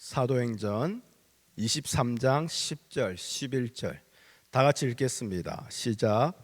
사도행전 23장 10절 11절 다 같이 읽겠습니다. 시작.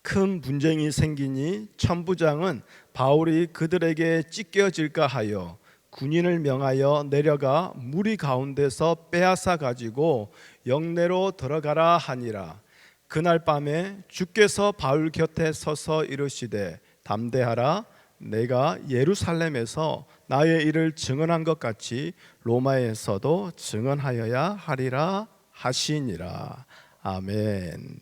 큰 분쟁이 생기니 천부장은 바울이 그들에게 찢겨질까 하여 군인을 명하여 내려가 무리 가운데서 빼앗아 가지고 영내로 들어가라 하니라. 그날 밤에 주께서 바울 곁에 서서 이르시되 담대하라. 내가 예루살렘에서 나의 일을 증언한 것 같이 로마에서도 증언하여야 하리라 하시니라. 아멘.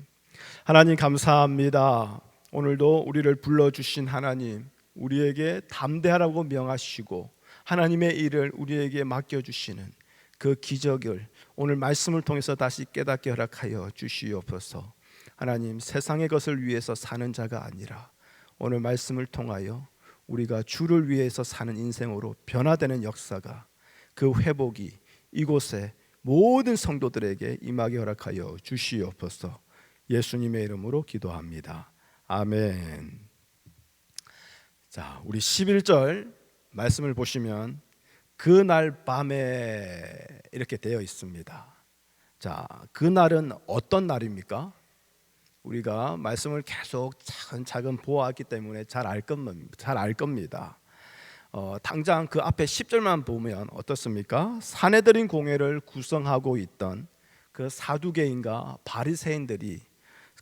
하나님 감사합니다. 오늘도 우리를 불러주신 하나님, 우리에게 담대하라고 명하시고 하나님의 일을 우리에게 맡겨주시는 그 기적을 오늘 말씀을 통해서 다시 깨닫게 허락하여 주시옵소서. 하나님, 세상의 것을 위해서 사는 자가 아니라 오늘 말씀을 통하여 우리가 주를 위해서 사는 인생으로 변화되는 역사가, 그 회복이 이곳에 모든 성도들에게 임하게 허락하여 주시옵소서. 예수님의 이름으로 기도합니다. 아멘. 자, 우리 11절 말씀을 보시면 그날 밤에 이렇게 되어 있습니다. 자, 그날은 어떤 날입니까? 우리가 말씀을 계속 차근차근 보아왔기 때문에 잘 알 겁니다. 당장 그 앞에 10절만 보면 어떻습니까? 사내들인 공회를 구성하고 있던 그 사두개인과 바리새인들이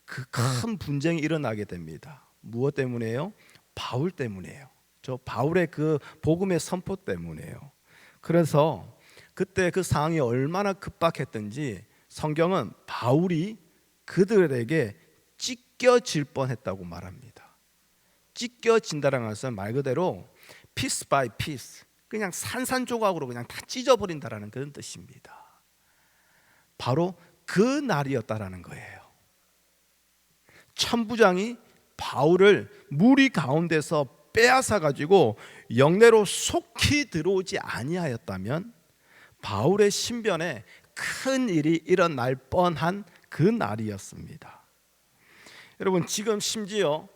그 큰 분쟁이 일어나게 됩니다. 무엇 때문에요? 바울 때문이에요. 저 바울의 그 복음의 선포 때문에요. 그래서 그때 그 상황이 얼마나 급박했던지 성경은 바울이 그들에게 찢겨질 뻔했다고 말합니다. 찢겨진다는 것은 말 그대로 piece by piece, 그냥 산산조각으로 그냥 다 찢어버린다라는 그런 뜻입니다. 바로 그 날이었다라는 거예요. 천부장이 바울을 무리 가운데서 빼앗아 가지고 영내로 속히 들어오지 아니하였다면 바울의 신변에 큰 일이 일어날 뻔한 그 날이었습니다. 여러분, 지금 심지어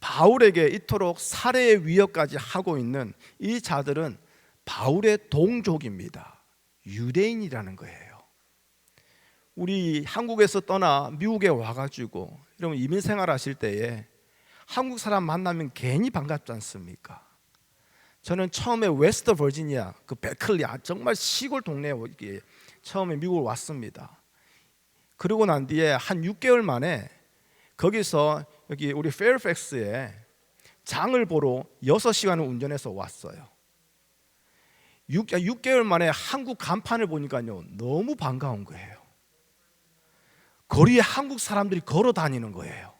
바울에게 이토록 살해의 위협까지 하고 있는 이 자들은 바울의 동족입니다. 유대인이라는 거예요. 우리 한국에서 떠나 미국에 와가지고 여러분 이민 생활 하실 때에 한국 사람 만나면 괜히 반갑지 않습니까? 저는 처음에 웨스트 버지니아 그 베클리 정말 시골 동네에 처음에 미국을 왔습니다. 그러고 난 뒤에 한 6개월 만에 거기서 여기 우리 페어팩스에 장을 보러 6시간을 운전해서 왔어요. 6개월 만에 한국 간판을 보니까요 너무 반가운 거예요. 거리에 한국 사람들이 걸어 다니는 거예요.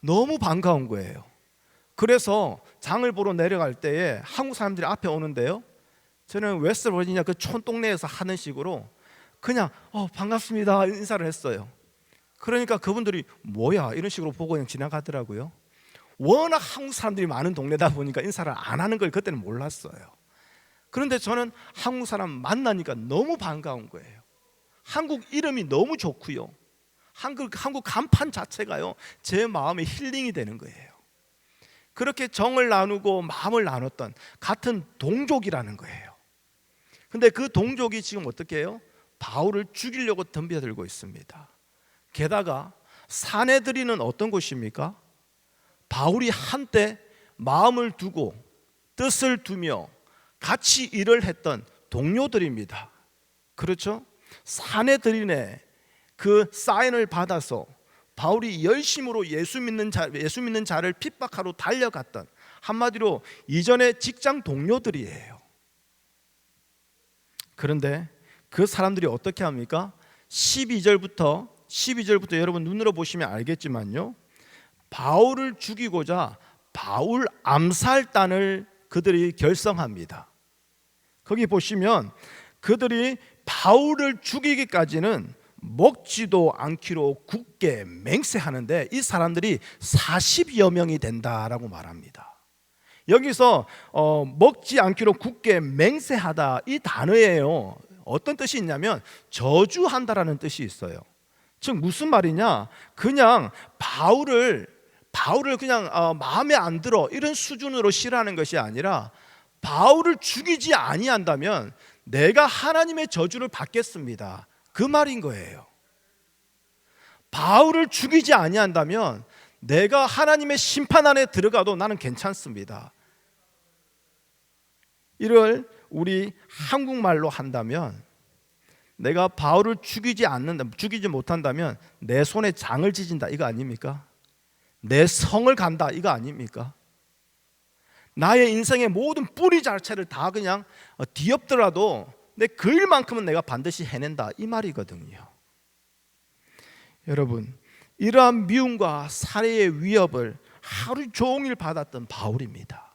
너무 반가운 거예요. 그래서 장을 보러 내려갈 때에 한국 사람들이 앞에 오는데요, 저는 웨스트 버지니아 그 촌동네에서 하는 식으로 그냥 반갑습니다 인사를 했어요. 그러니까 그분들이 뭐야 이런 식으로 보고 그냥 지나가더라고요. 워낙 한국 사람들이 많은 동네다 보니까 인사를 안 하는 걸 그때는 몰랐어요. 그런데 저는 한국 사람 만나니까 너무 반가운 거예요. 한국 이름이 너무 좋고요, 한국 간판 자체가요 제 마음에 힐링이 되는 거예요. 그렇게 정을 나누고 마음을 나눴던 같은 동족이라는 거예요. 근데 그 동족이 지금 어떻게 해요? 바울을 죽이려고 덤벼들고 있습니다. 게다가 사내들이는 어떤 곳입니까? 바울이 한때 마음을 두고 뜻을 두며 같이 일을 했던 동료들입니다. 그렇죠? 사내들인의 그 사인을 받아서 바울이 열심으로 예수 믿는 자를 핍박하러 달려갔던, 한마디로 이전의 직장 동료들이에요. 그런데 그 사람들이 어떻게 합니까? 12절부터 여러분 눈으로 보시면 알겠지만요, 바울을 죽이고자 바울 암살단을 그들이 결성합니다. 거기 보시면 그들이 바울을 죽이기까지는 먹지도 않기로 굳게 맹세하는데 이 사람들이 40여 명이 된다라고 말합니다. 여기서 먹지 않기로 굳게 맹세하다 이 단어예요. 어떤 뜻이 있냐면 저주한다라는 뜻이 있어요. 즉 무슨 말이냐, 그냥 바울을 그냥 마음에 안 들어 이런 수준으로 싫어하는 것이 아니라 바울을 죽이지 아니한다면 내가 하나님의 저주를 받겠습니다. 그 말인 거예요. 바울을 죽이지 아니한다면 내가 하나님의 심판 안에 들어가도 나는 괜찮습니다. 이를 우리 한국말로 한다면, 내가 바울을 죽이지 못한다면 내 손에 장을 찢은다, 이거 아닙니까? 내 성을 간다, 이거 아닙니까? 나의 인생의 모든 뿌리 자체를 다 그냥 뒤엎더라도 내 그 일만큼은 내가 반드시 해낸다, 이 말이거든요. 여러분, 이러한 미움과 살해의 위협을 하루 종일 받았던 바울입니다.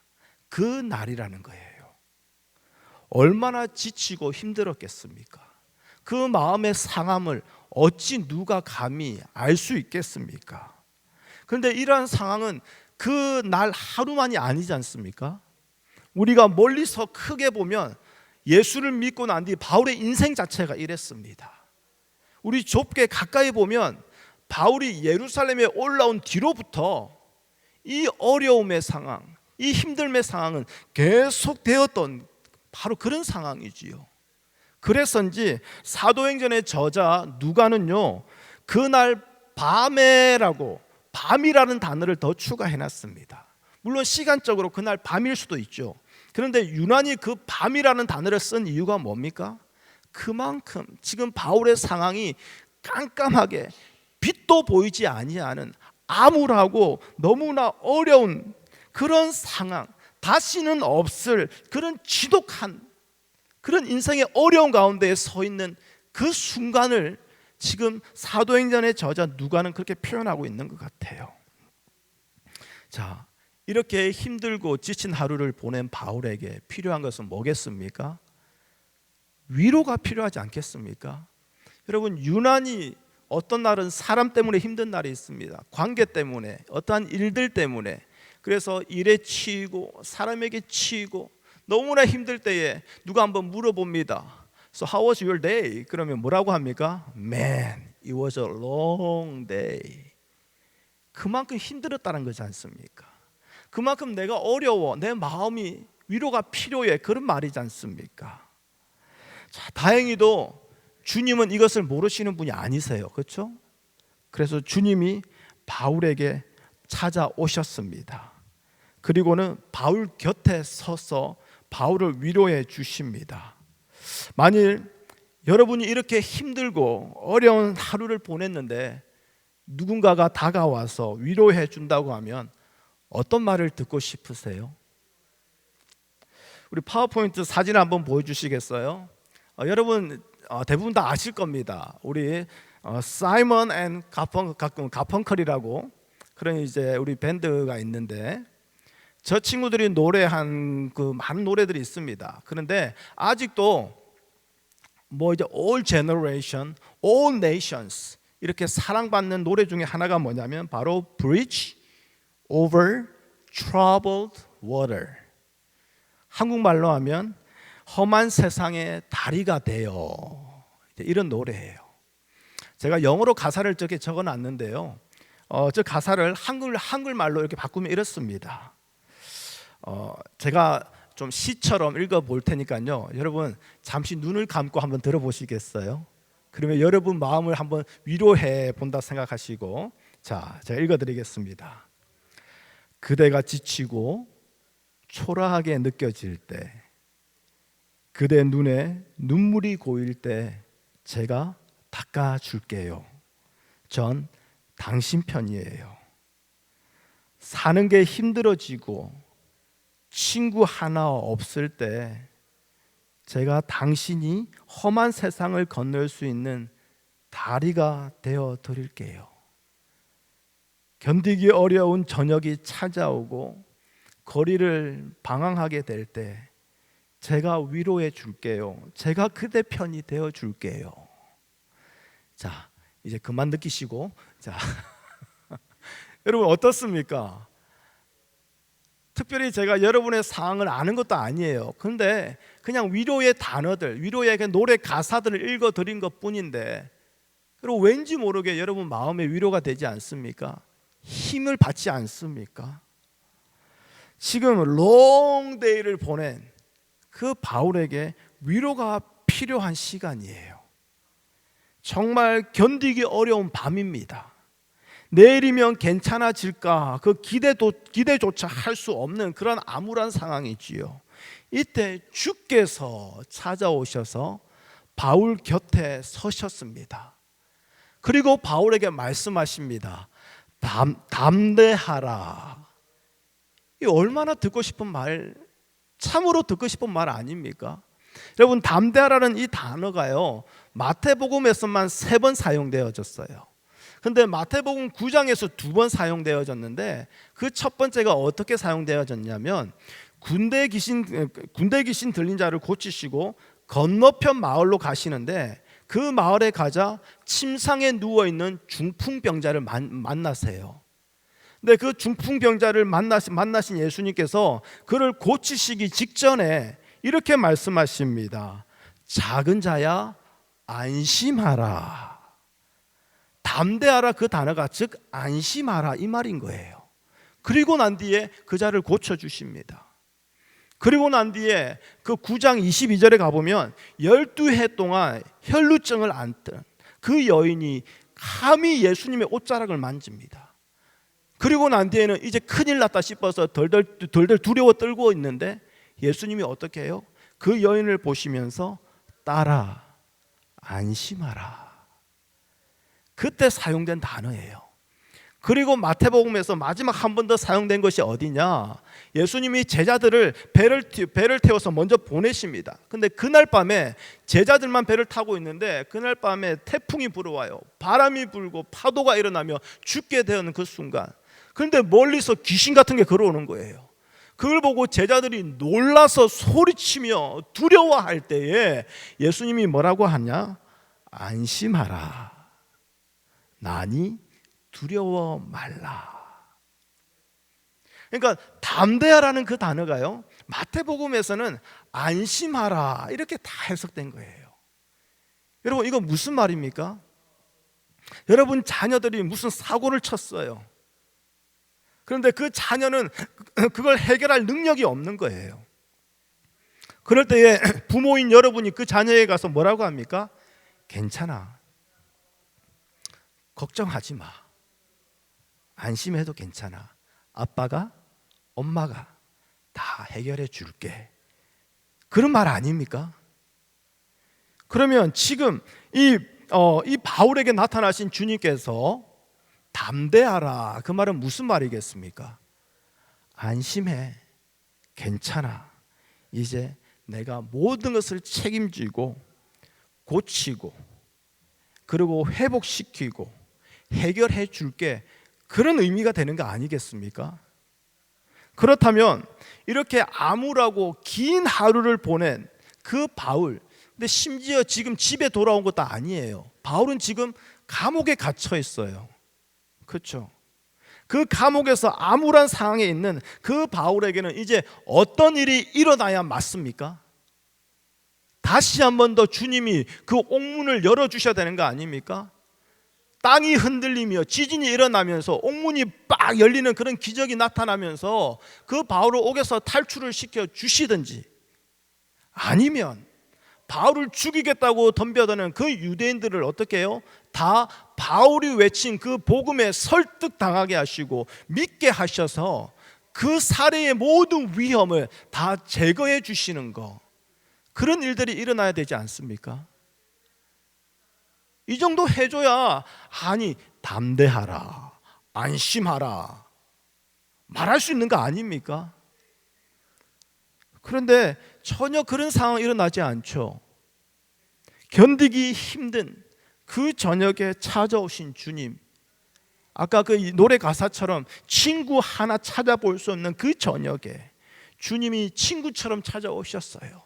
그 날이라는 거예요. 얼마나 지치고 힘들었겠습니까? 그 마음의 상함을 어찌 누가 감히 알 수 있겠습니까? 그런데 이러한 상황은 그 날 하루만이 아니지 않습니까? 우리가 멀리서 크게 보면 예수를 믿고 난 뒤 바울의 인생 자체가 이랬습니다. 우리 좁게 가까이 보면 바울이 예루살렘에 올라온 뒤로부터 이 어려움의 상황, 이 힘듦의 상황은 계속되었던 바로 그런 상황이지요. 그래서인지 사도행전의 저자 누가는요, 그날 밤이라는 단어를 더 추가해놨습니다. 물론 시간적으로 그날 밤일 수도 있죠. 그런데 유난히 그 밤이라는 단어를 쓴 이유가 뭡니까? 그만큼 지금 바울의 상황이 깜깜하게 빛도 보이지 아니하는 암울하고 너무나 어려운 그런 상황, 다시는 없을 그런 지독한 그런 인생의 어려운 가운데에 서 있는 그 순간을 지금 사도행전의 저자 누가는 그렇게 표현하고 있는 것 같아요. 자, 이렇게 힘들고 지친 하루를 보낸 바울에게 필요한 것은 뭐겠습니까? 위로가 필요하지 않겠습니까? 여러분, 유난히 어떤 날은 사람 때문에 힘든 날이 있습니다. 관계 때문에, 어떠한 일들 때문에. 그래서 일에 치이고 사람에게 치이고 너무나 힘들 때에 누가 한번 물어봅니다. So how was your day? 그러면 뭐라고 합니까? Man, it was a long day. 그만큼 힘들었다는 거지 않습니까? 그만큼 내가 어려워, 내 마음이 위로가 필요해, 그런 말이지 않습니까? 자, 다행히도 주님은 이것을 모르시는 분이 아니세요. 그렇죠? 그래서 주님이 바울에게 찾아오셨습니다. 그리고는 바울 곁에 서서 바울을 위로해 주십니다. 만일 여러분이 이렇게 힘들고 어려운 하루를 보냈는데 누군가가 다가와서 위로해 준다고 하면 어떤 말을 듣고 싶으세요? 우리 파워포인트 사진 한번 보여주시겠어요? 여러분 대부분 다 아실 겁니다. 우리 사이먼 앤 가펑클이라고 그런 이제 우리 밴드가 있는데 저 친구들이 노래한 그 많은 노래들이 있습니다. 그런데 아직도 뭐 이제 all generation, all nations 이렇게 사랑받는 노래 중에 하나가 뭐냐면 바로 Bridge over troubled water. 한국말로 하면 험한 세상의 다리가 되어, 이런 노래예요. 제가 영어로 가사를 저렇게 적어놨는데요. 저 가사를 한글말로 이렇게 바꾸면 이렇습니다. 제가 좀 시처럼 읽어볼 테니까요. 여러분 잠시 눈을 감고 한번 들어보시겠어요? 그러면 여러분 마음을 한번 위로해 본다 생각하시고, 자, 제가 읽어드리겠습니다. 그대가 지치고 초라하게 느껴질 때, 그대 눈에 눈물이 고일 때 제가 닦아줄게요. 전 당신 편이에요. 사는 게 힘들어지고 친구 하나 없을 때 제가 당신이 험한 세상을 건널 수 있는 다리가 되어 드릴게요. 견디기 어려운 저녁이 찾아오고 거리를 방황하게 될 때 제가 위로해 줄게요. 제가 그대 편이 되어 줄게요. 자, 이제 그만 느끼시고, 자, 여러분 어떻습니까? 특별히 제가 여러분의 상황을 아는 것도 아니에요. 그런데 그냥 위로의 단어들, 위로의 노래 가사들을 읽어드린 것 뿐인데, 그리고 왠지 모르게 여러분 마음에 위로가 되지 않습니까? 힘을 받지 않습니까? 지금 롱데이를 보낸 그 바울에게 위로가 필요한 시간이에요. 정말 견디기 어려운 밤입니다. 내일이면 괜찮아질까 그 기대조차 할 수 없는 그런 암울한 상황이지요. 이때 주께서 찾아오셔서 바울 곁에 서셨습니다. 그리고 바울에게 말씀하십니다. 담대하라. 이 얼마나 듣고 싶은 말, 참으로 듣고 싶은 말 아닙니까? 여러분, 담대하라는 이 단어가요, 마태복음에서만 3번 사용되어졌어요. 근데 마태복음 9장에서 2번 사용되어졌는데, 그 첫 번째가 어떻게 사용되어졌냐면, 군대 귀신 들린 자를 고치시고 건너편 마을로 가시는데, 그 마을에 가자 침상에 누워있는 중풍병자를 만나세요. 근데 그 중풍병자를 만나신 예수님께서 그를 고치시기 직전에 이렇게 말씀하십니다. 작은 자야 안심하라. 담대하라, 그 단어가 즉 안심하라 이 말인 거예요. 그리고 난 뒤에 그 자를 고쳐주십니다. 그리고 난 뒤에 그 9장 22절에 가보면 12해 동안 혈루증을 앓던 그 여인이 감히 예수님의 옷자락을 만집니다. 그리고 난 뒤에는 이제 큰일 났다 싶어서 덜덜 두려워 떨고 있는데 예수님이 어떻게 해요? 그 여인을 보시면서 따라 안심하라. 그때 사용된 단어예요. 그리고 마태복음에서 마지막 한 번 더 사용된 것이 어디냐? 예수님이 제자들을 배를 태워서 먼저 보내십니다. 근데 그날 밤에 제자들만 배를 타고 있는데 그날 밤에 태풍이 불어와요. 바람이 불고 파도가 일어나며 죽게 되는 그 순간, 그런데 멀리서 귀신 같은 게 걸어오는 거예요. 그걸 보고 제자들이 놀라서 소리치며 두려워할 때에 예수님이 뭐라고 하냐? 안심하라. 나니 두려워 말라. 그러니까 담대하라는 그 단어가요, 마태복음에서는 안심하라 이렇게 다 해석된 거예요. 여러분, 이거 무슨 말입니까? 여러분 자녀들이 무슨 사고를 쳤어요. 그런데 그 자녀는 그걸 해결할 능력이 없는 거예요. 그럴 때에 부모인 여러분이 그 자녀에 가서 뭐라고 합니까? 괜찮아, 걱정하지 마, 안심해도 괜찮아, 아빠가 엄마가 다 해결해 줄게, 그런 말 아닙니까? 그러면 지금 이 바울에게 나타나신 주님께서 담대하라, 그 말은 무슨 말이겠습니까? 안심해, 괜찮아, 이제 내가 모든 것을 책임지고 고치고 그리고 회복시키고 해결해 줄게, 그런 의미가 되는 거 아니겠습니까? 그렇다면 이렇게 암울하고 긴 하루를 보낸 그 바울, 근데 심지어 지금 집에 돌아온 것도 아니에요. 바울은 지금 감옥에 갇혀 있어요. 그렇죠? 그 감옥에서 암울한 상황에 있는 그 바울에게는 이제 어떤 일이 일어나야 맞습니까? 다시 한 번 더 주님이 그 옥문을 열어주셔야 되는 거 아닙니까? 땅이 흔들리며 지진이 일어나면서 옥문이 빡 열리는 그런 기적이 나타나면서 그 바울을 옥에서 탈출을 시켜 주시든지, 아니면 바울을 죽이겠다고 덤벼드는 그 유대인들을 어떻게 해요? 다 바울이 외친 그 복음에 설득당하게 하시고 믿게 하셔서 그 살해의 모든 위험을 다 제거해 주시는 거, 그런 일들이 일어나야 되지 않습니까? 이 정도 해줘야, 아니 담대하라, 안심하라 말할 수 있는 거 아닙니까? 그런데 전혀 그런 상황이 일어나지 않죠. 견디기 힘든 그 저녁에 찾아오신 주님, 아까 그 노래 가사처럼 친구 하나 찾아볼 수 없는 그 저녁에 주님이 친구처럼 찾아오셨어요.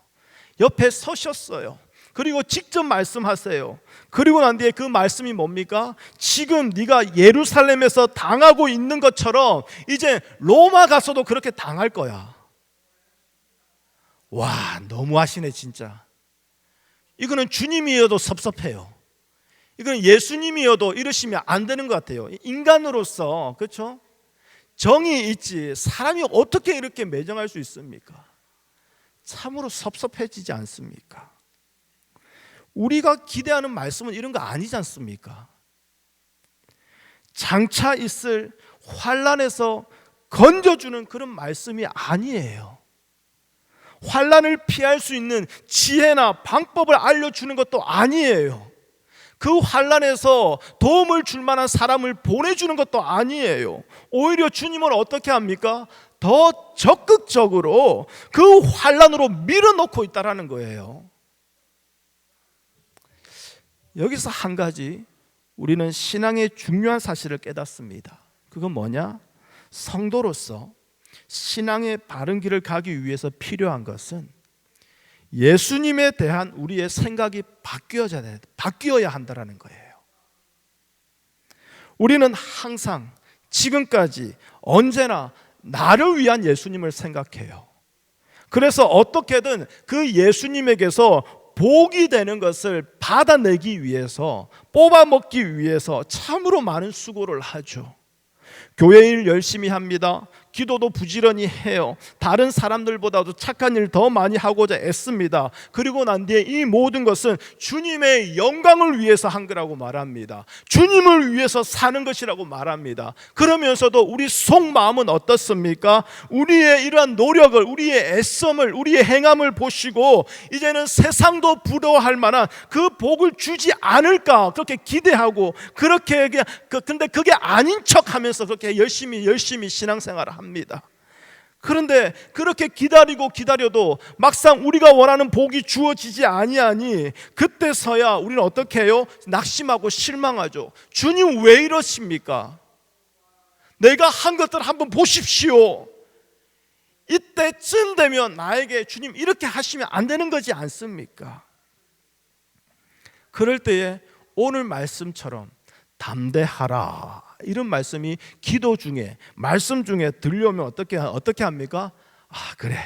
옆에 서셨어요. 그리고 직접 말씀하세요. 그리고 난 뒤에 그 말씀이 뭡니까? 지금 네가 예루살렘에서 당하고 있는 것처럼 이제 로마 가서도 그렇게 당할 거야. 와, 너무하시네 진짜. 이거는 주님이어도 섭섭해요. 이거는 예수님이어도 이러시면 안 되는 것 같아요. 인간으로서, 그렇죠? 정이 있지 사람이 어떻게 이렇게 매정할 수 있습니까? 참으로 섭섭해지지 않습니까? 우리가 기대하는 말씀은 이런 거 아니지 않습니까? 장차 있을 환난에서 건져주는 그런 말씀이 아니에요. 환난을 피할 수 있는 지혜나 방법을 알려주는 것도 아니에요. 그 환난에서 도움을 줄 만한 사람을 보내주는 것도 아니에요. 오히려 주님은 어떻게 합니까? 더 적극적으로 그 환난으로 밀어넣고 있다라는 거예요. 여기서 한 가지 우리는 신앙의 중요한 사실을 깨닫습니다. 그건 뭐냐? 성도로서 신앙의 바른 길을 가기 위해서 필요한 것은 예수님에 대한 우리의 생각이 바뀌어야 한다는 거예요. 우리는 항상 지금까지 언제나 나를 위한 예수님을 생각해요. 그래서 어떻게든 그 예수님에게서 복이 되는 것을 받아내기 위해서, 뽑아먹기 위해서 참으로 많은 수고를 하죠. 교회 일 열심히 합니다. 기도도 부지런히 해요. 다른 사람들보다도 착한 일 더 많이 하고자 애씁니다. 그리고 난 뒤에 이 모든 것은 주님의 영광을 위해서 한 거라고 말합니다. 주님을 위해서 사는 것이라고 말합니다. 그러면서도 우리 속마음은 어떻습니까? 우리의 이러한 노력을, 우리의 애씀을, 우리의 행함을 보시고 이제는 세상도 부러워할 만한 그 복을 주지 않을까 그렇게 기대하고, 그렇게 근데 그게 아닌 척하면서 그렇게 열심히 신앙생활을 합니다. 그런데 그렇게 기다려도 막상 우리가 원하는 복이 주어지지 아니하니 그때서야 우리는 어떻게 해요? 낙심하고 실망하죠. 주님 왜 이러십니까? 내가 한 것들 한번 보십시오. 이때쯤 되면 나에게 주님 이렇게 하시면 안 되는 거지 않습니까? 그럴 때에 오늘 말씀처럼 담대하라, 이런 말씀이 기도 중에, 말씀 중에 들려오면 어떻게 합니까? 그래,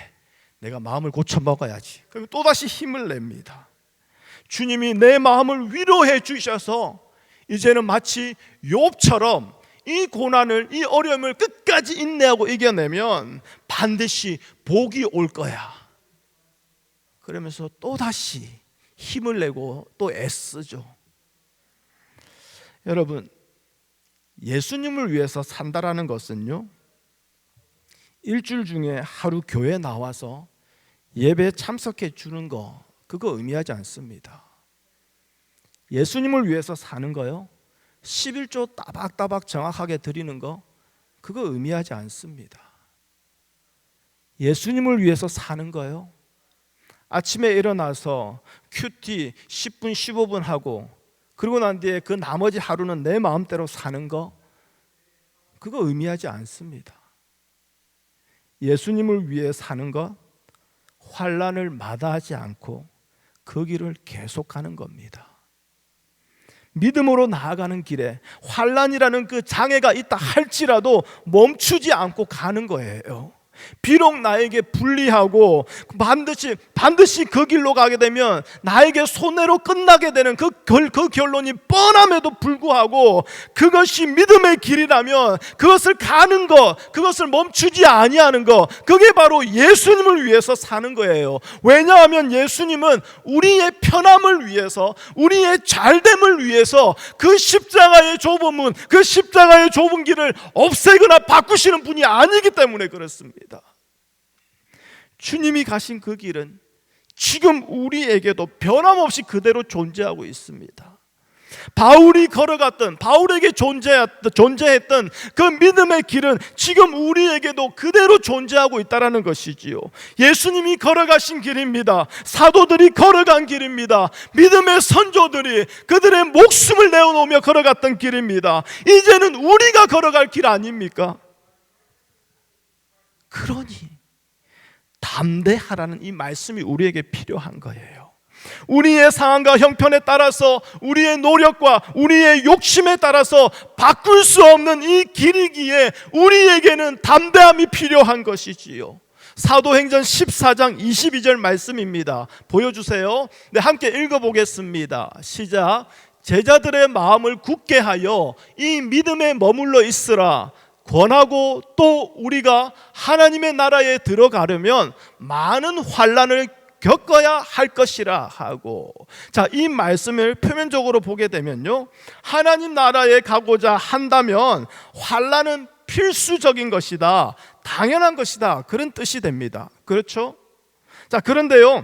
내가 마음을 고쳐 먹어야지. 그럼 또다시 힘을 냅니다. 주님이 내 마음을 위로해 주셔서 이제는 마치 욥처럼 이 고난을, 이 어려움을 끝까지 인내하고 이겨내면 반드시 복이 올 거야. 그러면서 또다시 힘을 내고 또 애쓰죠. 여러분, 예수님을 위해서 산다라는 것은요, 일주일 중에 하루 교회 나와서 예배에 참석해 주는 거, 그거 의미하지 않습니다. 예수님을 위해서 사는 거요, 11조 따박따박 정확하게 드리는 거, 그거 의미하지 않습니다. 예수님을 위해서 사는 거요, 아침에 일어나서 큐티 10분 15분 하고 그리고 난 뒤에 그 나머지 하루는 내 마음대로 사는 거, 그거 의미하지 않습니다. 예수님을 위해 사는 것, 환난을 마다하지 않고 그 길을 계속하는 겁니다. 믿음으로 나아가는 길에 환난이라는 그 장애가 있다 할지라도 멈추지 않고 가는 거예요. 비록 나에게 불리하고 반드시 그 길로 가게 되면 나에게 손해로 끝나게 되는 그 결론이 뻔함에도 불구하고 그것이 믿음의 길이라면 그것을 가는 것, 그것을 멈추지 아니하는 것, 그게 바로 예수님을 위해서 사는 거예요. 왜냐하면 예수님은 우리의 편함을 위해서, 우리의 잘됨을 위해서 그 십자가의 좁은 문, 그 십자가의 좁은 길을 없애거나 바꾸시는 분이 아니기 때문에 그렇습니다. 주님이 가신 그 길은 지금 우리에게도 변함없이 그대로 존재하고 있습니다. 바울이 걸어갔던, 바울에게 존재했던 그 믿음의 길은 지금 우리에게도 그대로 존재하고 있다는 것이지요. 예수님이 걸어가신 길입니다. 사도들이 걸어간 길입니다. 믿음의 선조들이 그들의 목숨을 내어놓으며 걸어갔던 길입니다. 이제는 우리가 걸어갈 길 아닙니까? 그러니 담대하라는 이 말씀이 우리에게 필요한 거예요. 우리의 상황과 형편에 따라서, 우리의 노력과 우리의 욕심에 따라서 바꿀 수 없는 이 길이기에 우리에게는 담대함이 필요한 것이지요. 사도행전 14장 22절 말씀입니다. 보여주세요. 네, 함께 읽어보겠습니다. 시작. 제자들의 마음을 굳게 하여 이 믿음에 머물러 있으라. 권하고 또 우리가 하나님의 나라에 들어가려면 많은 환난을 겪어야 할 것이라 하고, 자, 이 말씀을 표면적으로 보게 되면요, 하나님 나라에 가고자 한다면 환난은 필수적인 것이다, 당연한 것이다, 그런 뜻이 됩니다. 그렇죠? 자, 그런데요,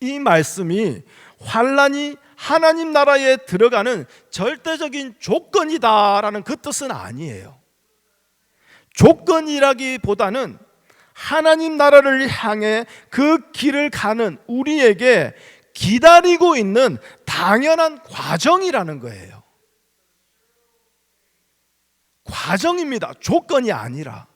이 말씀이 환난이 하나님 나라에 들어가는 절대적인 조건이다라는 그 뜻은 아니에요. 조건이라기보다는 하나님 나라를 향해 그 길을 가는 우리에게 기다리고 있는 당연한 과정이라는 거예요. 과정입니다. 조건이 아니라.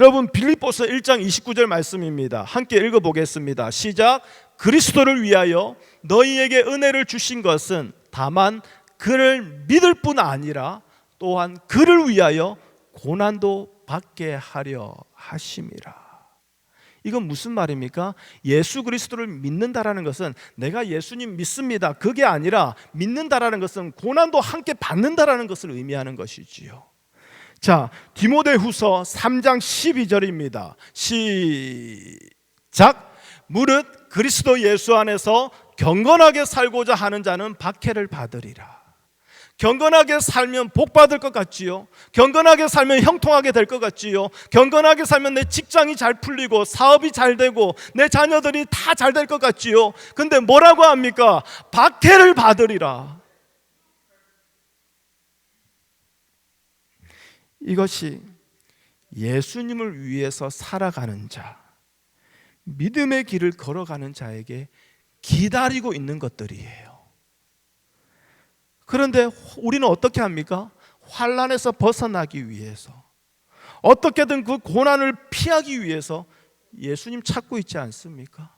여러분, 빌립보서 1장 29절 말씀입니다. 함께 읽어보겠습니다. 시작. 그리스도를 위하여 너희에게 은혜를 주신 것은 다만 그를 믿을 뿐 아니라 또한 그를 위하여 고난도 받게 하려 하심이라. 이건 무슨 말입니까? 예수 그리스도를 믿는다라는 것은 내가 예수님 믿습니다, 그게 아니라 믿는다라는 것은 고난도 함께 받는다라는 것을 의미하는 것이지요. 자, 디모데후서 3장 12절입니다. 시작. 무릇 그리스도 예수 안에서 경건하게 살고자 하는 자는 박해를 받으리라. 경건하게 살면 복 받을 것 같지요. 경건하게 살면 형통하게 될 것 같지요. 경건하게 살면 내 직장이 잘 풀리고 사업이 잘 되고 내 자녀들이 다 잘 될 것 같지요. 근데 뭐라고 합니까? 박해를 받으리라. 이것이 예수님을 위해서 살아가는 자, 믿음의 길을 걸어가는 자에게 기다리고 있는 것들이에요. 그런데 우리는 어떻게 합니까? 환난에서 벗어나기 위해서, 어떻게든 그 고난을 피하기 위해서 예수님 찾고 있지 않습니까?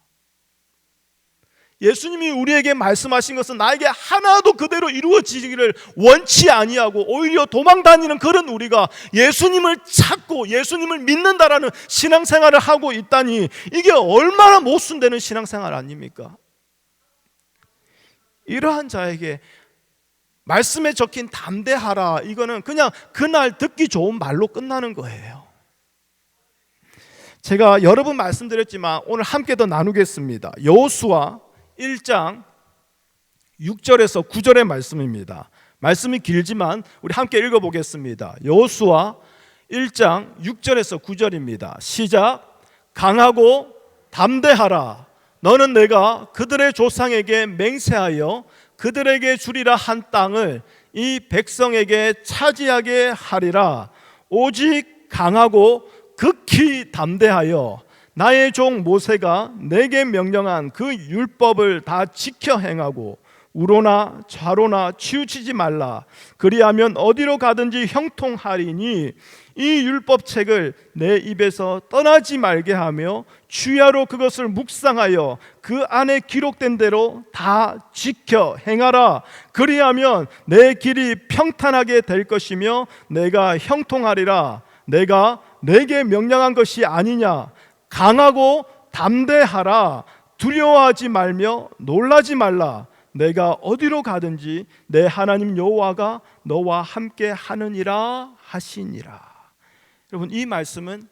예수님이 우리에게 말씀하신 것은 나에게 하나도 그대로 이루어지기를 원치 아니하고 오히려 도망다니는 그런 우리가 예수님을 찾고 예수님을 믿는다라는 신앙생활을 하고 있다니, 이게 얼마나 모순되는 신앙생활 아닙니까? 이러한 자에게 말씀에 적힌 담대하라, 이거는 그냥 그날 듣기 좋은 말로 끝나는 거예요. 제가 여러 번 말씀드렸지만 오늘 함께 더 나누겠습니다. 여호수아 1장 6절에서 9절의 말씀입니다. 말씀이 길지만 우리 함께 읽어보겠습니다. 여호수아 1장 6절에서 9절입니다. 시작. 강하고 담대하라. 너는 내가 그들의 조상에게 맹세하여 그들에게 주리라 한 땅을 이 백성에게 차지하게 하리라. 오직 강하고 극히 담대하여 나의 종 모세가 내게 명령한 그 율법을 다 지켜 행하고 우로나 좌로나 치우치지 말라. 그리하면 어디로 가든지 형통하리니 이 율법책을 내 입에서 떠나지 말게 하며 주야로 그것을 묵상하여 그 안에 기록된 대로 다 지켜 행하라. 그리하면 내 길이 평탄하게 될 것이며 내가 형통하리라. 내가 내게 명령한 것이 아니냐. 강하고 담대하라. 두려워하지 말며 놀라지 말라. 내가 어디로 가든지 내 하나님 여호와가 너와 함께 하느니라 하시니라. 여러분, 이 말씀은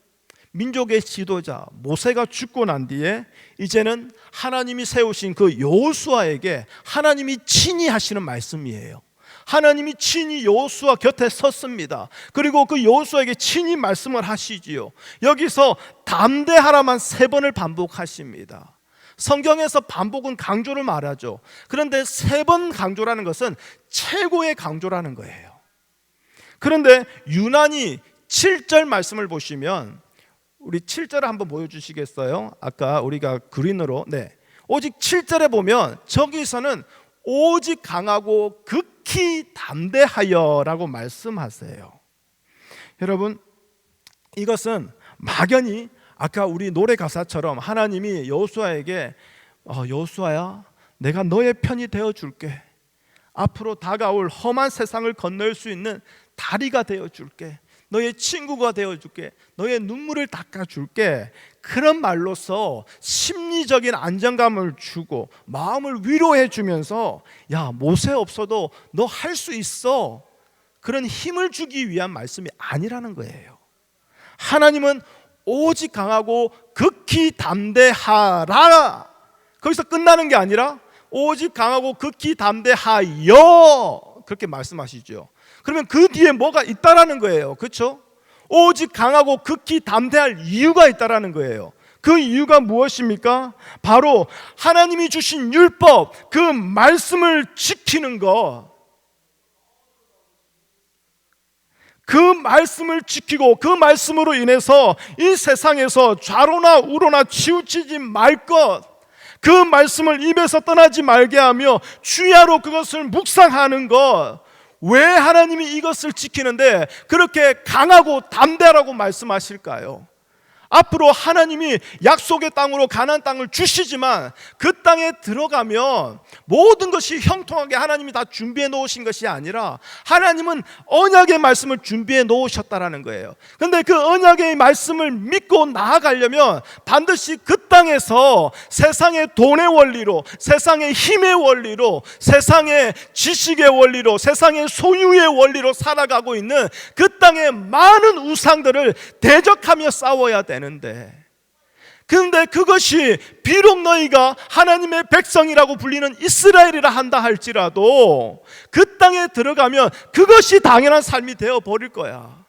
민족의 지도자 모세가 죽고 난 뒤에 이제는 하나님이 세우신 그 여호수아에게 하나님이 친히 하시는 말씀이에요. 하나님이 친히 여호수아 곁에 섰습니다. 그리고 그 여호수아에게 친히 말씀을 하시지요. 여기서 담대하라만 3번을 반복하십니다. 성경에서 반복은 강조를 말하죠. 그런데 3번 강조라는 것은 최고의 강조라는 거예요. 그런데 유난히 7절 말씀을 보시면, 우리 7절을 한번 보여주시겠어요? 아까 우리가 그린으로, 오직 7절에 보면 저기서는 오직 강하고 극히 담대하여 라고 말씀하세요. 여러분, 이것은 막연히 아까 우리 노래 가사처럼 하나님이 여호수아에게 여호수아야, 내가 너의 편이 되어줄게. 앞으로 다가올 험한 세상을 건널 수 있는 다리가 되어줄게. 너의 친구가 되어줄게. 너의 눈물을 닦아줄게. 그런 말로서 심리적인 안정감을 주고 마음을 위로해 주면서, 야, 모세 없어도 너 할 수 있어. 그런 힘을 주기 위한 말씀이 아니라는 거예요. 하나님은 오직 강하고 극히 담대하라. 거기서 끝나는 게 아니라 오직 강하고 극히 담대하여 그렇게 말씀하시죠. 그러면 그 뒤에 뭐가 있다라는 거예요. 그렇죠? 오직 강하고 극히 담대할 이유가 있다라는 거예요. 그 이유가 무엇입니까? 바로 하나님이 주신 율법, 그 말씀을 지키는 것. 그 말씀을 지키고 그 말씀으로 인해서 이 세상에서 좌로나 우로나 치우치지 말 것, 그 말씀을 입에서 떠나지 말게 하며 주야로 그것을 묵상하는 것. 왜 하나님이 이것을 지키는데 그렇게 강하고 담대하라고 말씀하실까요? 앞으로 하나님이 약속의 땅으로 가나안 땅을 주시지만 그 땅에 들어가면 모든 것이 형통하게 하나님이 다 준비해 놓으신 것이 아니라 하나님은 언약의 말씀을 준비해 놓으셨다라는 거예요. 그런데 그 언약의 말씀을 믿고 나아가려면 반드시 그 땅에서 세상의 돈의 원리로, 세상의 힘의 원리로, 세상의 지식의 원리로, 세상의 소유의 원리로 살아가고 있는 그 땅의 많은 우상들을 대적하며 싸워야 되는 그런데 그것이 비록 너희가 하나님의 백성이라고 불리는 이스라엘이라 한다 할지라도 그 땅에 들어가면 그것이 당연한 삶이 되어버릴 거야.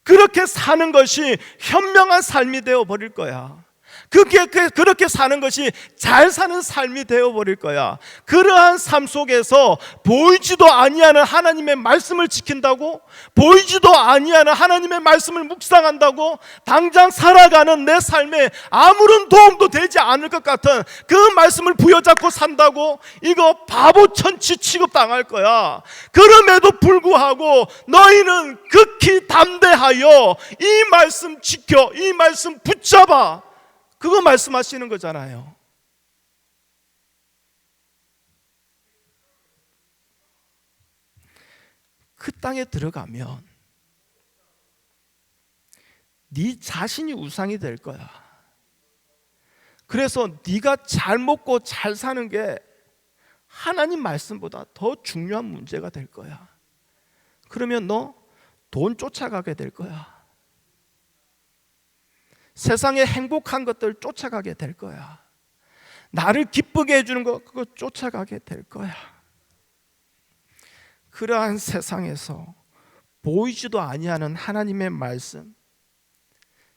그렇게 사는 것이 현명한 삶이 되어버릴 거야. 그렇게 사는 것이 잘 사는 삶이 되어버릴 거야. 그러한 삶 속에서 보이지도 아니하는 하나님의 말씀을 지킨다고, 보이지도 아니하는 하나님의 말씀을 묵상한다고 당장 살아가는 내 삶에 아무런 도움도 되지 않을 것 같은 그 말씀을 부여잡고 산다고 이거 바보천치 취급당할 거야. 그럼에도 불구하고 너희는 극히 담대하여 이 말씀 지켜, 이 말씀 붙잡아, 그거 말씀하시는 거잖아요. 그 땅에 들어가면 네 자신이 우상이 될 거야. 그래서 네가 잘 먹고 잘 사는 게 하나님 말씀보다 더 중요한 문제가 될 거야. 그러면 너 돈 쫓아가게 될 거야. 세상의 행복한 것들 쫓아가게 될 거야. 나를 기쁘게 해주는 것, 그거 쫓아가게 될 거야. 그러한 세상에서 보이지도 아니하는 하나님의 말씀,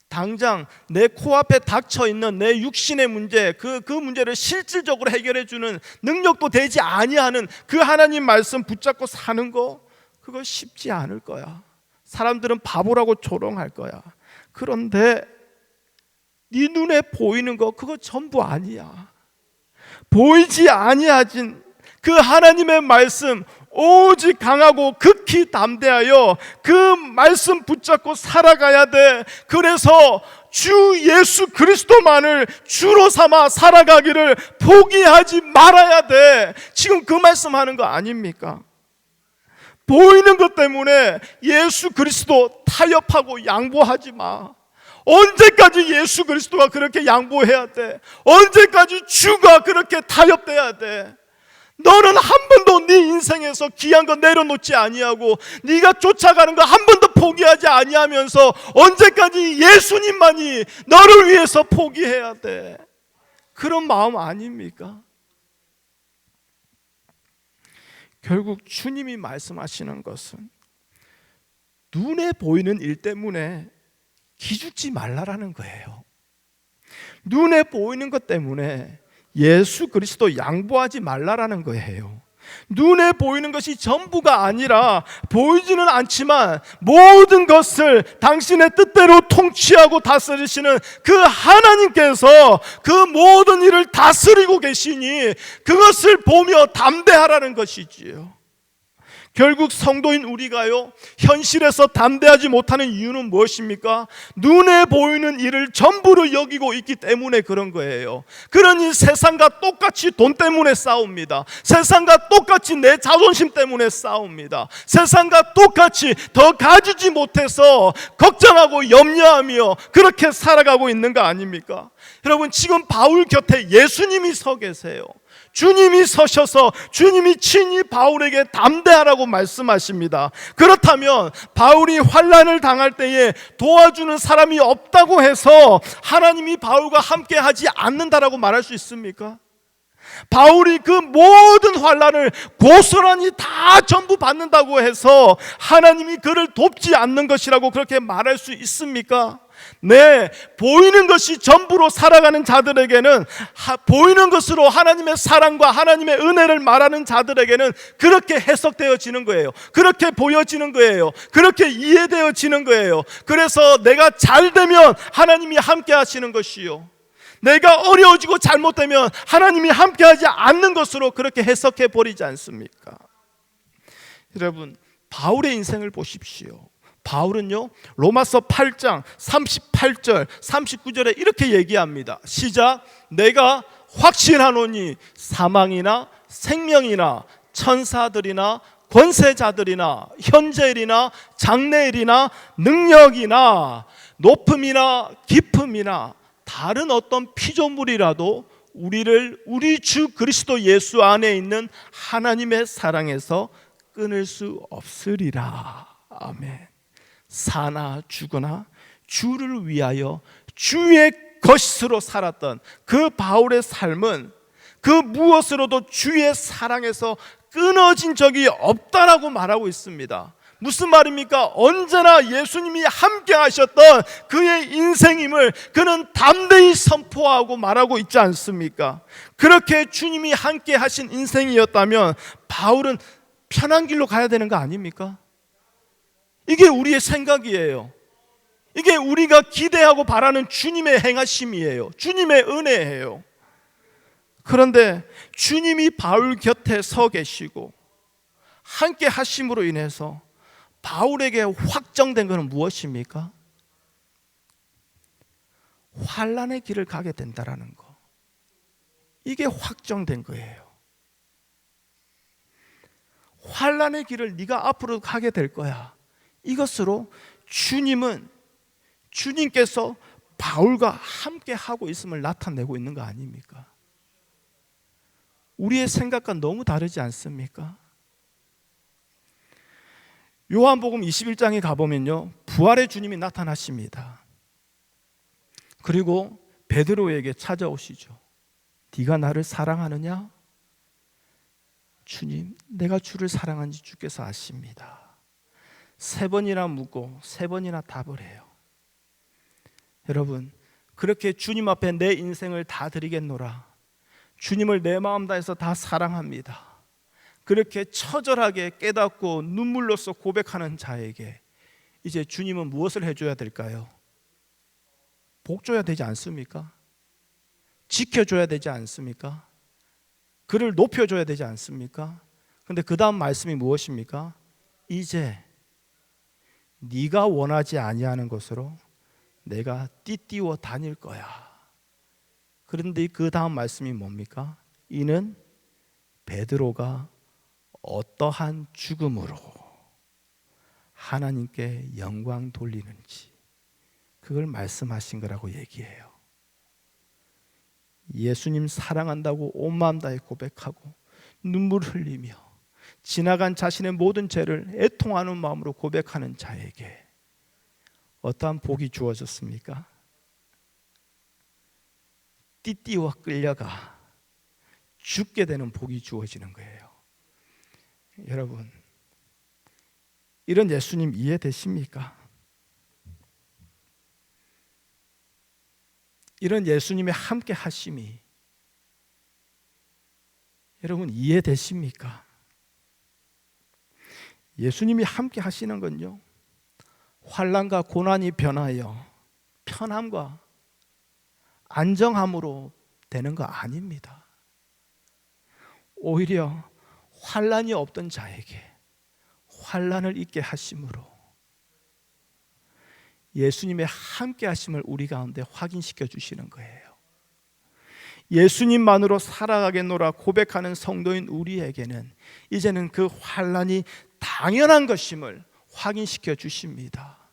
당장 내 코앞에 닥쳐있는 내 육신의 문제, 그 문제를 실질적으로 해결해주는 능력도 되지 아니하는 그 하나님 말씀 붙잡고 사는 거, 그거 쉽지 않을 거야. 사람들은 바보라고 조롱할 거야. 그런데 네 눈에 보이는 거 그거 전부 아니야. 보이지 아니하진 그 하나님의 말씀, 오직 강하고 극히 담대하여 그 말씀 붙잡고 살아가야 돼. 그래서 주 예수 그리스도만을 주로 삼아 살아가기를 포기하지 말아야 돼. 지금 그 말씀하는 거 아닙니까? 보이는 것 때문에 예수 그리스도 타협하고 양보하지 마. 언제까지 예수 그리스도가 그렇게 양보해야 돼? 언제까지 주가 그렇게 타협돼야 돼? 너는 한 번도 네 인생에서 귀한 거 내려놓지 아니하고 네가 쫓아가는 거 한 번도 포기하지 아니하면서 언제까지 예수님만이 너를 위해서 포기해야 돼? 그런 마음 아닙니까? 결국 주님이 말씀하시는 것은 눈에 보이는 일 때문에 기죽지 말라라는 거예요. 눈에 보이는 것 때문에 예수 그리스도 양보하지 말라라는 거예요. 눈에 보이는 것이 전부가 아니라 보이지는 않지만 모든 것을 당신의 뜻대로 통치하고 다스리시는 그 하나님께서 그 모든 일을 다스리고 계시니 그것을 보며 담대하라는 것이지요. 결국 성도인 우리가요, 현실에서 담대하지 못하는 이유는 무엇입니까? 눈에 보이는 일을 전부로 여기고 있기 때문에 그런 거예요. 그러니 세상과 똑같이 돈 때문에 싸웁니다. 세상과 똑같이 내 자존심 때문에 싸웁니다. 세상과 똑같이 더 가지지 못해서 걱정하고 염려하며 그렇게 살아가고 있는 거 아닙니까? 여러분, 지금 바울 곁에 예수님이 서 계세요. 주님이 서셔서 주님이 친히 바울에게 담대하라고 말씀하십니다. 그렇다면 바울이 환난을 당할 때에 도와주는 사람이 없다고 해서 하나님이 바울과 함께 하지 않는다라고 말할 수 있습니까? 바울이 그 모든 환난을 고스란히 다 전부 받는다고 해서 하나님이 그를 돕지 않는 것이라고 그렇게 말할 수 있습니까? 네, 보이는 것이 전부로 살아가는 자들에게는, 보이는 것으로 하나님의 사랑과 하나님의 은혜를 말하는 자들에게는 그렇게 해석되어지는 거예요. 그렇게 보여지는 거예요. 그렇게 이해되어지는 거예요. 그래서 내가 잘 되면 하나님이 함께 하시는 것이요, 내가 어려워지고 잘못되면 하나님이 함께하지 않는 것으로 그렇게 해석해 버리지 않습니까? 여러분, 바울의 인생을 보십시오. 바울은요, 로마서 8장 38절 39절에 이렇게 얘기합니다. 시작. 내가 확신하노니 사망이나 생명이나 천사들이나 권세자들이나 현재일이나 장래일이나 능력이나 높음이나 깊음이나 다른 어떤 피조물이라도 우리를 우리 주 그리스도 예수 안에 있는 하나님의 사랑에서 끊을 수 없으리라. 아멘. 사나 죽으나 주를 위하여 주의 것으로 살았던 그 바울의 삶은 그 무엇으로도 주의 사랑에서 끊어진 적이 없다라고 말하고 있습니다. 무슨 말입니까? 언제나 예수님이 함께 하셨던 그의 인생임을 그는 담대히 선포하고 말하고 있지 않습니까? 그렇게 주님이 함께 하신 인생이었다면 바울은 편한 길로 가야 되는 거 아닙니까? 이게 우리의 생각이에요. 이게 우리가 기대하고 바라는 주님의 행하심이에요. 주님의 은혜예요. 그런데 주님이 바울 곁에 서 계시고 함께 하심으로 인해서 바울에게 확정된 것은 무엇입니까? 환난의 길을 가게 된다라는 거. 이게 확정된 거예요. 환난의 길을 네가 앞으로 가게 될 거야. 이것으로 주님께서 바울과 함께 하고 있음을 나타내고 있는 거 아닙니까? 우리의 생각과 너무 다르지 않습니까? 요한복음 21장에 가보면요, 부활의 주님이 나타나십니다. 그리고 베드로에게 찾아오시죠. 네가 나를 사랑하느냐? 주님, 내가 주를 사랑하는지 주께서 아십니다. 3번이나 묻고 3번이나 답을 해요. 여러분, 그렇게 주님 앞에 내 인생을 다 드리겠노라, 주님을 내 마음 다해서 다 사랑합니다, 그렇게 처절하게 깨닫고 눈물로써 고백하는 자에게 이제 주님은 무엇을 해줘야 될까요? 복 줘야 되지 않습니까? 지켜줘야 되지 않습니까? 그를 높여줘야 되지 않습니까? 그런데 그 다음 말씀이 무엇입니까? 이제 네가 원하지 아니하는 것으로 내가 띠띠워 다닐 거야. 그런데 그 다음 말씀이 뭡니까? 이는 베드로가 어떠한 죽음으로 하나님께 영광 돌리는지 그걸 말씀하신 거라고 얘기해요. 예수님 사랑한다고 온 마음 다해 고백하고 눈물 흘리며 지나간 자신의 모든 죄를 애통하는 마음으로 고백하는 자에게 어떠한 복이 주어졌습니까? 띠띠와 끌려가 죽게 되는 복이 주어지는 거예요. 여러분, 이런 예수님 이해되십니까? 이런 예수님의 함께 하심이 여러분 이해되십니까? 예수님이 함께 하시는 건요, 환난과 고난이 변하여 편함과 안정함으로 되는 거 아닙니다. 오히려 환난이 없던 자에게 환난을 있게 하심으로 예수님의 함께 하심을 우리 가운데 확인시켜 주시는 거예요. 예수님만으로 살아가겠노라 고백하는 성도인 우리에게는 이제는 그 환난이 당연한 것임을 확인시켜 주십니다.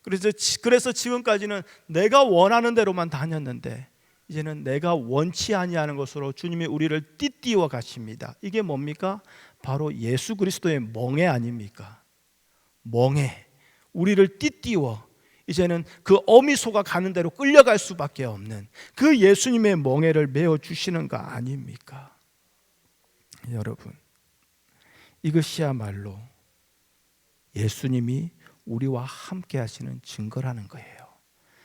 그래서 지금까지는 내가 원하는 대로만 다녔는데 이제는 내가 원치 아니하는 것으로 주님이 우리를 띠띠워 가십니다. 이게 뭡니까? 바로 예수 그리스도의 멍에 아닙니까? 멍에 우리를 띠띠워 이제는 그 어미소가 가는 대로 끌려갈 수밖에 없는 그 예수님의 멍에를 메어 주시는 거 아닙니까? 여러분, 이것이야말로 예수님이 우리와 함께 하시는 증거라는 거예요.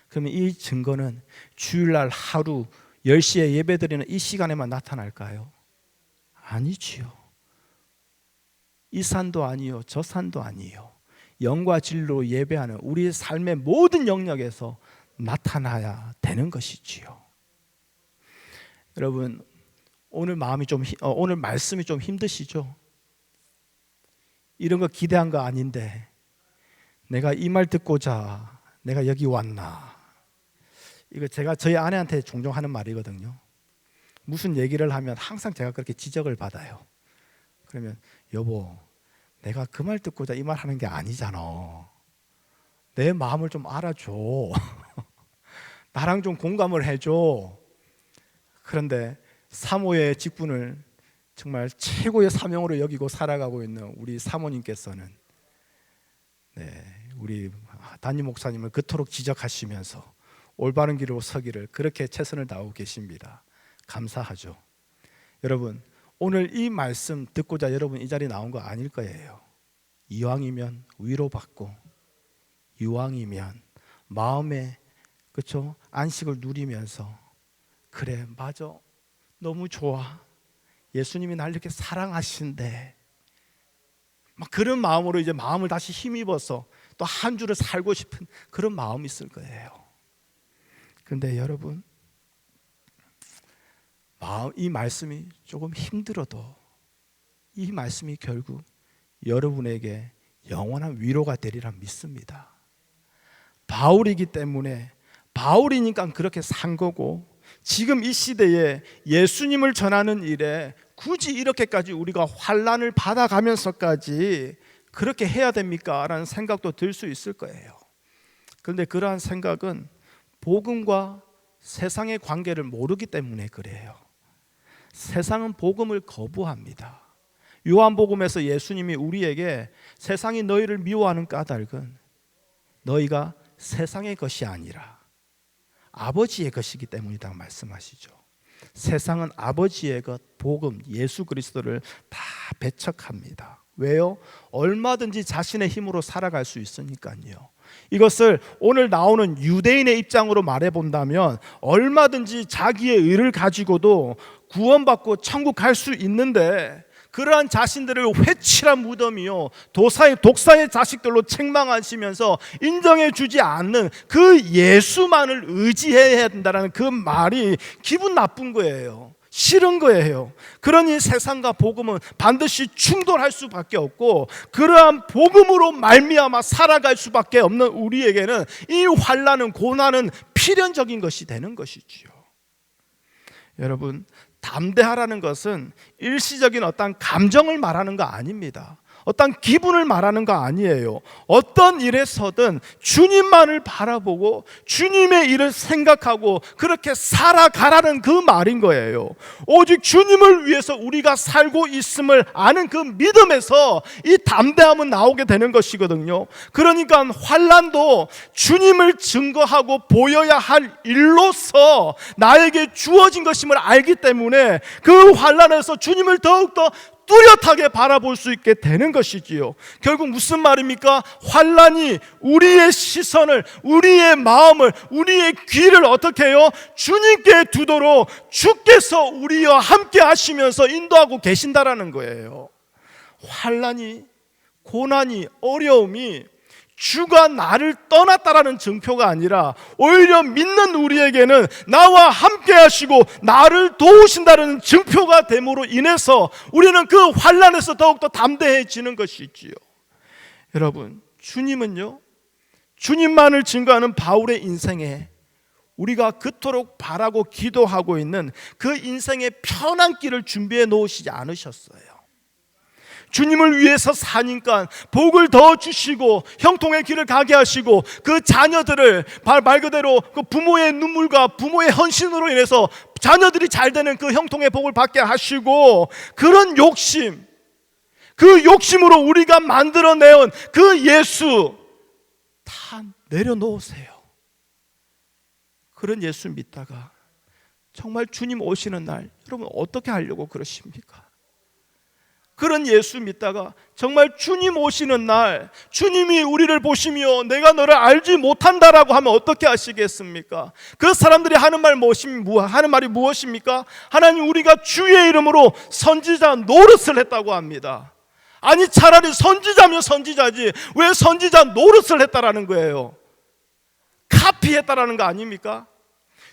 그러면 이 증거는 주일날 하루 10시에 예배드리는 이 시간에만 나타날까요? 아니지요. 이 산도 아니요, 저 산도 아니요. 영과 진리로 예배하는 우리의 삶의 모든 영역에서 나타나야 되는 것이지요. 여러분, 오늘 말씀이 좀 힘드시죠? 이런 거 기대한 거 아닌데 내가 이 말 듣고자 내가 여기 왔나? 이거 제가 저희 아내한테 종종 하는 말이거든요. 무슨 얘기를 하면 항상 제가 그렇게 지적을 받아요. 그러면 여보, 내가 그 말 듣고자 이 말 하는 게 아니잖아. 내 마음을 좀 알아줘. 나랑 좀 공감을 해줘. 그런데 사모의 직분을 정말 최고의 사명으로 여기고 살아가고 있는 우리 사모님께서는 우리 담임 목사님을 그토록 지적하시면서 올바른 길로 서기를 그렇게 최선을 다하고 계십니다. 감사하죠. 여러분, 오늘 이 말씀 듣고자 여러분 이 자리에 나온 거 아닐 거예요. 이왕이면 위로받고, 이왕이면 마음에 그렇죠? 안식을 누리면서 그래 맞아 너무 좋아 예수님이 날 이렇게 사랑하신대 막 그런 마음으로 이제 마음을 다시 힘입어서 또 한 주를 살고 싶은 그런 마음이 있을 거예요. 그런데 여러분, 이 말씀이 조금 힘들어도 이 말씀이 결국 여러분에게 영원한 위로가 되리라 믿습니다. 바울이기 때문에 바울이니까 그렇게 산 거고, 지금 이 시대에 예수님을 전하는 일에 굳이 이렇게까지 우리가 환난을 받아가면서까지 그렇게 해야 됩니까? 라는 생각도 들 수 있을 거예요. 그런데 그러한 생각은 복음과 세상의 관계를 모르기 때문에 그래요. 세상은 복음을 거부합니다. 요한복음에서 예수님이 우리에게 세상이 너희를 미워하는 까닭은 너희가 세상의 것이 아니라 아버지의 것이기 때문이라고 말씀하시죠. 세상은 아버지의 것, 복음, 예수 그리스도를 다 배척합니다. 왜요? 얼마든지 자신의 힘으로 살아갈 수 있으니까요. 이것을 오늘 나오는 유대인의 입장으로 말해본다면 얼마든지 자기의 의를 가지고도 구원받고 천국 갈 수 있는데, 그러한 자신들을 회칠한 무덤이요 독사의 자식들로 책망하시면서 인정해 주지 않는 그 예수만을 의지해야 된다는 그 말이 기분 나쁜 거예요. 싫은 거예요. 그러니 세상과 복음은 반드시 충돌할 수밖에 없고, 그러한 복음으로 말미암아 살아갈 수밖에 없는 우리에게는 이 환난은, 고난은 필연적인 것이 되는 것이지요. 여러분, 담대하라는 것은 일시적인 어떤 감정을 말하는 거 아닙니다. 어떤 기분을 말하는 거 아니에요. 어떤 일에서든 주님만을 바라보고 주님의 일을 생각하고 그렇게 살아가라는 그 말인 거예요. 오직 주님을 위해서 우리가 살고 있음을 아는 그 믿음에서 이 담대함은 나오게 되는 것이거든요. 그러니까 환난도 주님을 증거하고 보여야 할 일로서 나에게 주어진 것임을 알기 때문에 그 환난에서 주님을 더욱더 뚜렷하게 바라볼 수 있게 되는 것이지요. 결국 무슨 말입니까? 환난이 우리의 시선을, 우리의 마음을, 우리의 귀를 어떻게 해요? 주님께 두도록 주께서 우리와 함께 하시면서 인도하고 계신다라는 거예요. 환난이, 고난이, 어려움이 주가 나를 떠났다라는 증표가 아니라 오히려 믿는 우리에게는 나와 함께 하시고 나를 도우신다는 증표가 됨으로 인해서 우리는 그 환난에서 더욱더 담대해지는 것이지요. 여러분, 주님은요, 주님만을 증거하는 바울의 인생에 우리가 그토록 바라고 기도하고 있는 그 인생의 편한 길을 준비해 놓으시지 않으셨어요. 주님을 위해서 사니까 복을 더 주시고 형통의 길을 가게 하시고 그 자녀들을 말 그대로 그 부모의 눈물과 부모의 헌신으로 인해서 자녀들이 잘 되는 그 형통의 복을 받게 하시고, 그런 욕심, 그 욕심으로 우리가 만들어내온 그 예수 다 내려놓으세요. 그런 예수 믿다가 정말 주님 오시는 날 여러분 어떻게 하려고 그러십니까? 그런 예수 믿다가 정말 주님 오시는 날 주님이 우리를 보시며 내가 너를 알지 못한다라고 하면 어떻게 하시겠습니까? 그 사람들이 하는 말이 무엇입니까? 하나님, 우리가 주의 이름으로 선지자 노릇을 했다고 합니다. 아니, 차라리 선지자면 선지자지 왜 선지자 노릇을 했다라는 거예요? 카피했다라는 거 아닙니까?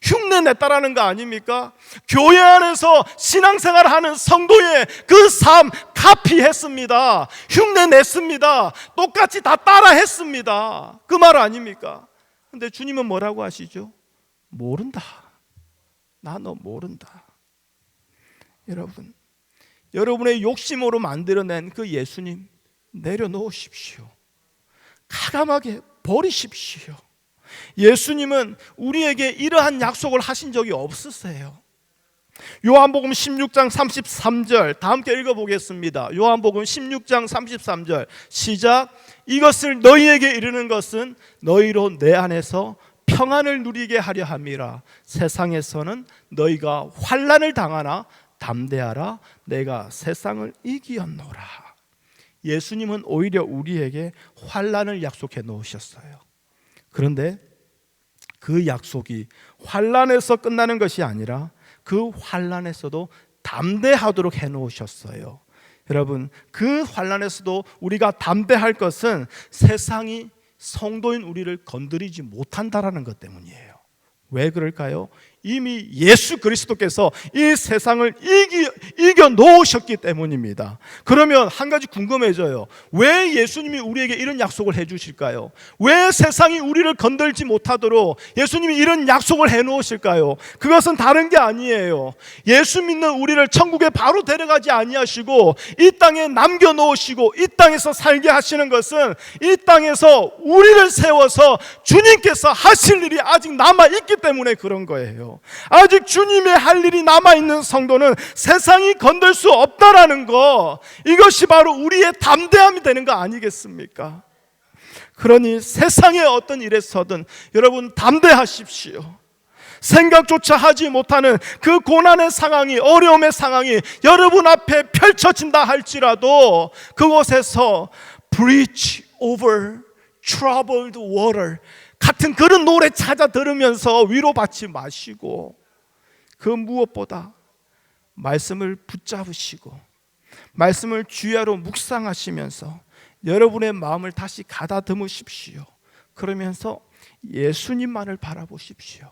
흉내 냈다라는 거 아닙니까? 교회 안에서 신앙생활을 하는 성도의 그 삶 카피했습니다. 흉내 냈습니다. 똑같이 다 따라 했습니다. 그 말 아닙니까? 근데 주님은 뭐라고 하시죠? 모른다. 나 너 모른다. 여러분, 여러분의 욕심으로 만들어낸 그 예수님 내려놓으십시오. 가감하게 버리십시오. 예수님은 우리에게 이러한 약속을 하신 적이 없으세요. 요한복음 16장 33절 다 함께 읽어보겠습니다. 요한복음 16장 33절 시작. 이것을 너희에게 이르는 것은 너희로 내 안에서 평안을 누리게 하려 함이라. 세상에서는 너희가 환난을 당하나 담대하라. 내가 세상을 이기었노라. 예수님은 오히려 우리에게 환난을 약속해 놓으셨어요. 그런데 그 약속이 환난에서 끝나는 것이 아니라 그 환난에서도 담대하도록 해놓으셨어요. 여러분, 그 환난에서도 우리가 담대할 것은 세상이 성도인 우리를 건드리지 못한다라는 것 때문이에요. 왜 그럴까요? 이미 예수 그리스도께서 이 세상을 이겨 놓으셨기 때문입니다. 그러면 한 가지 궁금해져요. 왜 예수님이 우리에게 이런 약속을 해 주실까요? 왜 세상이 우리를 건들지 못하도록 예수님이 이런 약속을 해 놓으실까요? 그것은 다른 게 아니에요. 예수 믿는 우리를 천국에 바로 데려가지 아니하시고 이 땅에 남겨 놓으시고 이 땅에서 살게 하시는 것은 이 땅에서 우리를 세워서 주님께서 하실 일이 아직 남아있기 때문에 그런 거예요. 아직 주님의 할 일이 남아있는 성도는 세상이 건들 수 없다라는 거, 이것이 바로 우리의 담대함이 되는 거 아니겠습니까? 그러니 세상의 어떤 일에서든 여러분 담대하십시오. 생각조차 하지 못하는 그 고난의 상황이, 어려움의 상황이 여러분 앞에 펼쳐진다 할지라도 그곳에서 Bridge over troubled water 같은 그런 노래 찾아 들으면서 위로받지 마시고, 그 무엇보다 말씀을 붙잡으시고 말씀을 주야로 묵상하시면서 여러분의 마음을 다시 가다듬으십시오. 그러면서 예수님만을 바라보십시오.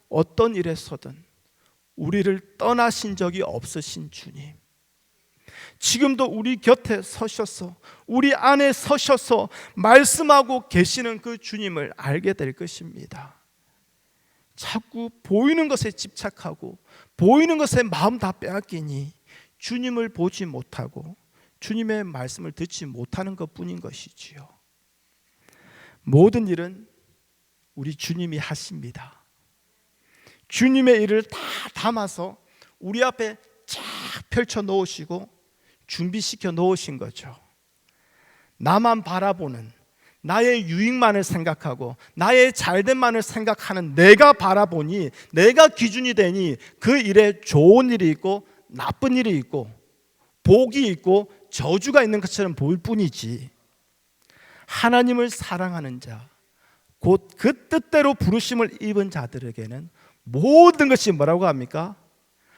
어떤 일에서든 우리를 떠나신 적이 없으신 주님, 지금도 우리 곁에 서셔서 우리 안에 서셔서 말씀하고 계시는 그 주님을 알게 될 것입니다. 자꾸 보이는 것에 집착하고 보이는 것에 마음 다 빼앗기니 주님을 보지 못하고 주님의 말씀을 듣지 못하는 것뿐인 것이지요. 모든 일은 우리 주님이 하십니다. 주님의 일을 다 담아서 우리 앞에 쫙 펼쳐 놓으시고 준비시켜 놓으신 거죠. 나만 바라보는, 나의 유익만을 생각하고 나의 잘됨만을 생각하는 내가 바라보니, 내가 기준이 되니 그 일에 좋은 일이 있고 나쁜 일이 있고 복이 있고 저주가 있는 것처럼 보일 뿐이지, 하나님을 사랑하는 자, 곧 그 뜻대로 부르심을 입은 자들에게는 모든 것이 뭐라고 합니까?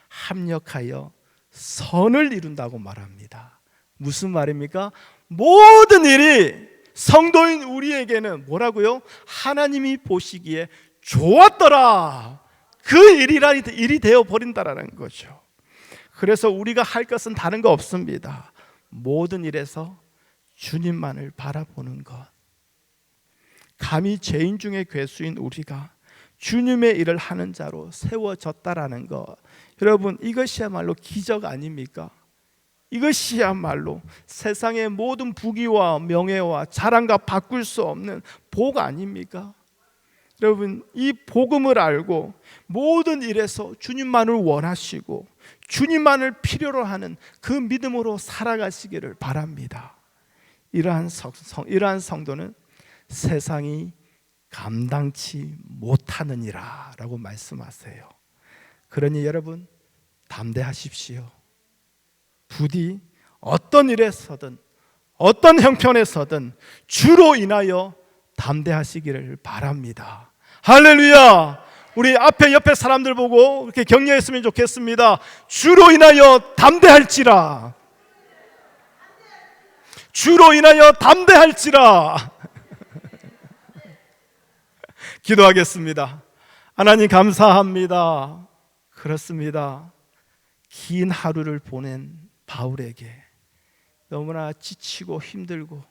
합력하여 선을 이룬다고 말합니다. 무슨 말입니까? 모든 일이 성도인 우리에게는 뭐라고요? 하나님이 보시기에 좋았더라, 그 일이 되어버린다라는 거죠. 그래서 우리가 할 것은 다른 거 없습니다. 모든 일에서 주님만을 바라보는 것. 감히 죄인 중에 괴수인 우리가 주님의 일을 하는 자로 세워졌다라는 것, 여러분 이것이야말로 기적 아닙니까? 이것이야말로 세상의 모든 부귀와 명예와 자랑과 바꿀 수 없는 복 아닙니까? 여러분, 이 복음을 알고 모든 일에서 주님만을 원하시고 주님만을 필요로 하는 그 믿음으로 살아가시기를 바랍니다. 이러한 성도는 세상이 감당치 못하느니라 라고 말씀하세요. 그러니 여러분, 담대하십시오. 부디 어떤 일에서든 어떤 형편에서든 주로 인하여 담대하시기를 바랍니다. 할렐루야. 우리 앞에 옆에 사람들 보고 이렇게 격려했으면 좋겠습니다. 주로 인하여 담대할지라. 주로 인하여 담대할지라. 기도하겠습니다. 하나님 감사합니다. 그렇습니다. 긴 하루를 보낸 바울에게 너무나 지치고 힘들고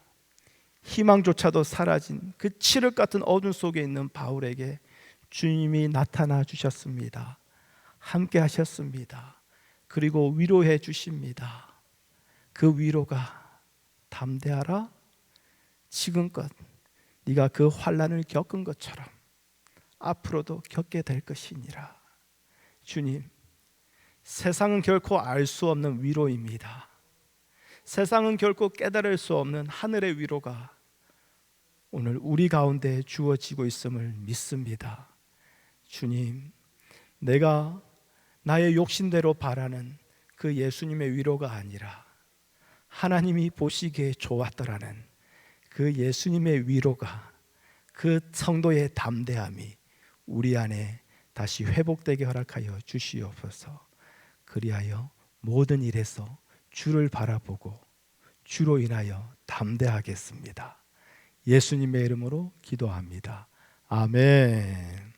희망조차도 사라진 그 칠흑 같은 어둠 속에 있는 바울에게 주님이 나타나 주셨습니다. 함께 하셨습니다. 그리고 위로해 주십니다. 그 위로가 담대하라. 지금껏 네가 그 환난을 겪은 것처럼 앞으로도 겪게 될 것이니라. 주님, 세상은 결코 알 수 없는 위로입니다. 세상은 결코 깨달을 수 없는 하늘의 위로가 오늘 우리 가운데 주어지고 있음을 믿습니다. 주님, 내가 나의 욕심대로 바라는 그 예수님의 위로가 아니라 하나님이 보시기에 좋았더라는 그 예수님의 위로가, 그 성도의 담대함이 우리 안에 다시 회복되게 허락하여 주시옵소서. 그리하여 모든 일에서 주를 바라보고 주로 인하여 담대하겠습니다. 예수님의 이름으로 기도합니다. 아멘.